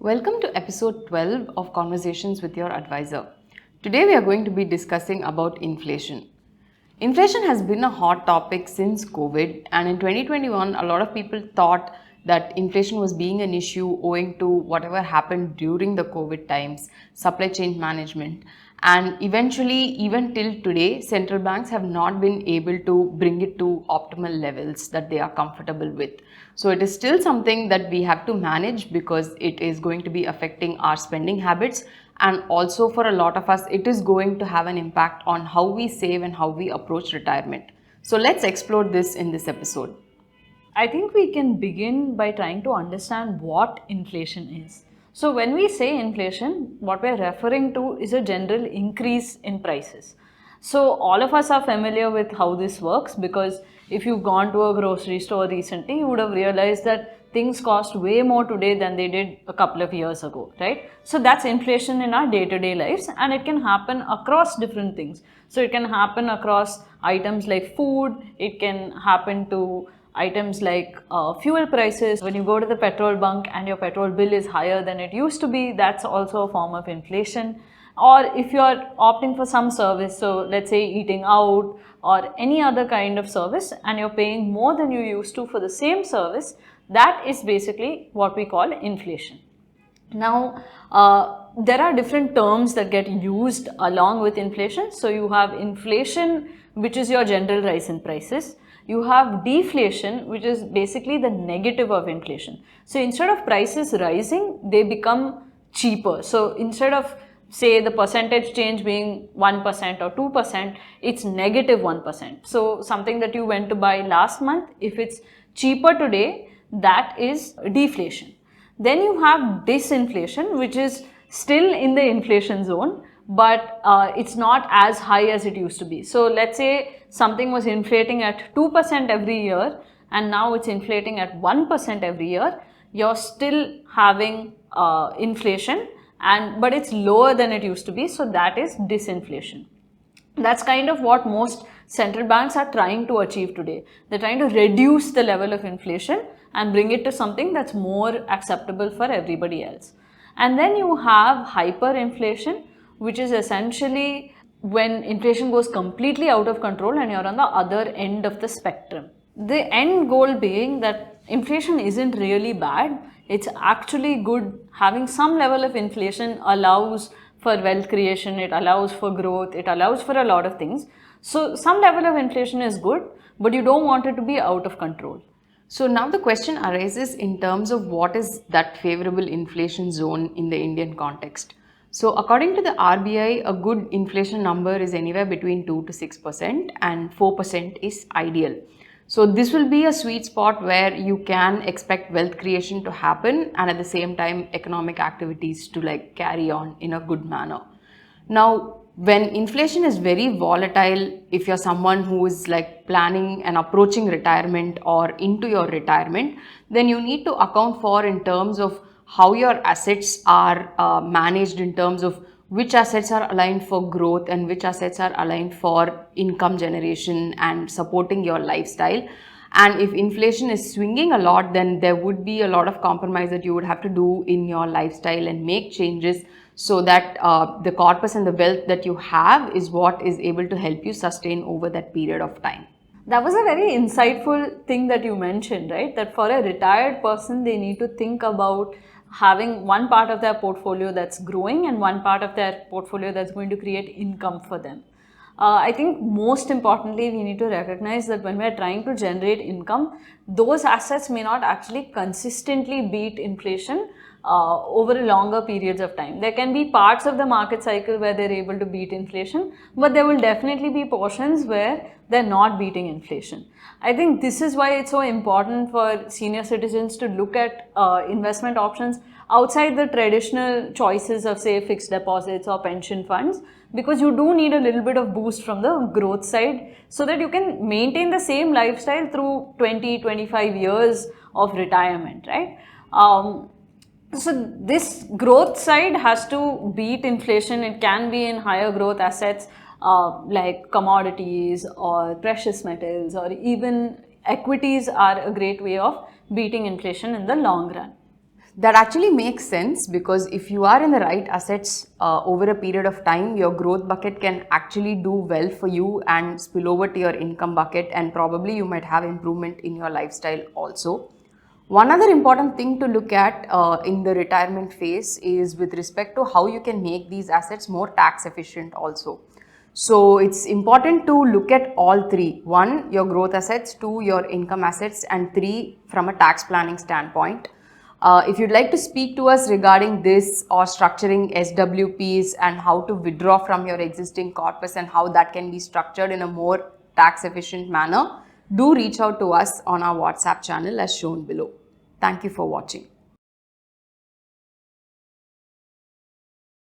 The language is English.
Welcome to episode 12 of Conversations with Your Advisor. Today we are going to be discussing about inflation. Inflation has been a hot topic since COVID, and in 2021 a lot of people thought that inflation was being an issue owing to whatever happened during the COVID times, supply chain management, and eventually even till today central banks have not been able to bring it to optimal levels that they are comfortable with. So it is still something that we have to manage because it is going to be affecting our spending habits, and also for a lot of us it is going to have an impact on how we save and how we approach retirement. So let's explore this in this episode. I think we can begin by trying to understand what inflation is. So, when we say inflation, what we're referring to is a general increase in prices. So, all of us are familiar with how this works because if you've gone to a grocery store recently, you would have realized that things cost way more today than they did a couple of years ago, right? So, that's inflation in our day to day lives, and it can happen across different things. So, it can happen across items like food, it can happen to items like fuel prices. When you go to the petrol bunk and your petrol bill is higher than it used to be, that's also a form of inflation. Or if you're opting for some service, so let's say eating out or any other kind of service, and you're paying more than you used to for the same service, that is basically what we call inflation. Now, there are different terms that get used along with inflation. So, you have inflation, which is your general rise in prices. You have deflation, which is basically the negative of inflation. So, instead of prices rising, they become cheaper. So, instead of say the percentage change being 1% or 2%, it's negative 1%. So, something that you went to buy last month, if it's cheaper today, that is deflation. Then you have disinflation, which is still in the inflation zone, but it's not as high as it used to be. So let's say something was inflating at 2% every year and now it's inflating at 1% every year. You're still having inflation, but it's lower than it used to be. So that is disinflation. That's kind of what most central banks are trying to achieve today. They're trying to reduce the level of inflation and bring it to something that's more acceptable for everybody else. And then you have hyperinflation, which is essentially when inflation goes completely out of control and you're on the other end of the spectrum. The end goal being that inflation isn't really bad, it's actually good. Having some level of inflation allows for wealth creation, it allows for growth, it allows for a lot of things. So, some level of inflation is good, but you don't want it to be out of control. So now the question arises in terms of what is that favorable inflation zone in the Indian context. So according to the RBI, a good inflation number is anywhere between 2 to 6% and 4% is ideal. So this will be a sweet spot where you can expect wealth creation to happen and at the same time economic activities to carry on in a good manner. Now, when inflation is very volatile, if you're someone who is planning and approaching retirement or into your retirement, then you need to account for in terms of how your assets are managed, in terms of which assets are aligned for growth and which assets are aligned for income generation and supporting your lifestyle. And if inflation is swinging a lot, then there would be a lot of compromise that you would have to do in your lifestyle and make changes so that the corpus and the wealth that you have is what is able to help you sustain over that period of time. That was a very insightful thing that you mentioned, right? That for a retired person, they need to think about having one part of their portfolio that's growing and one part of their portfolio that's going to create income for them. I think most importantly, we need to recognize that when we're trying to generate income, those assets may not actually consistently beat inflation over longer periods of time. There can be parts of the market cycle where they're able to beat inflation, but there will definitely be portions where they're not beating inflation. I think this is why it's so important for senior citizens to look at investment options outside the traditional choices of say fixed deposits or pension funds, because you do need a little bit of boost from the growth side so that you can maintain the same lifestyle through 20-25 years of retirement, right? So this growth side has to beat inflation. It can be in higher growth assets like commodities or precious metals, or even equities are a great way of beating inflation in the long run. That actually makes sense because if you are in the right assets over a period of time, your growth bucket can actually do well for you and spill over to your income bucket, and probably you might have improvement in your lifestyle also. One other important thing to look at in the retirement phase is with respect to how you can make these assets more tax efficient also. So it's important to look at all three. One, your growth assets, two, your income assets, and three, from a tax planning standpoint. If you'd like to speak to us regarding this or structuring SWPs and how to withdraw from your existing corpus and how that can be structured in a more tax efficient manner, do reach out to us on our WhatsApp channel as shown below. Thank you for watching.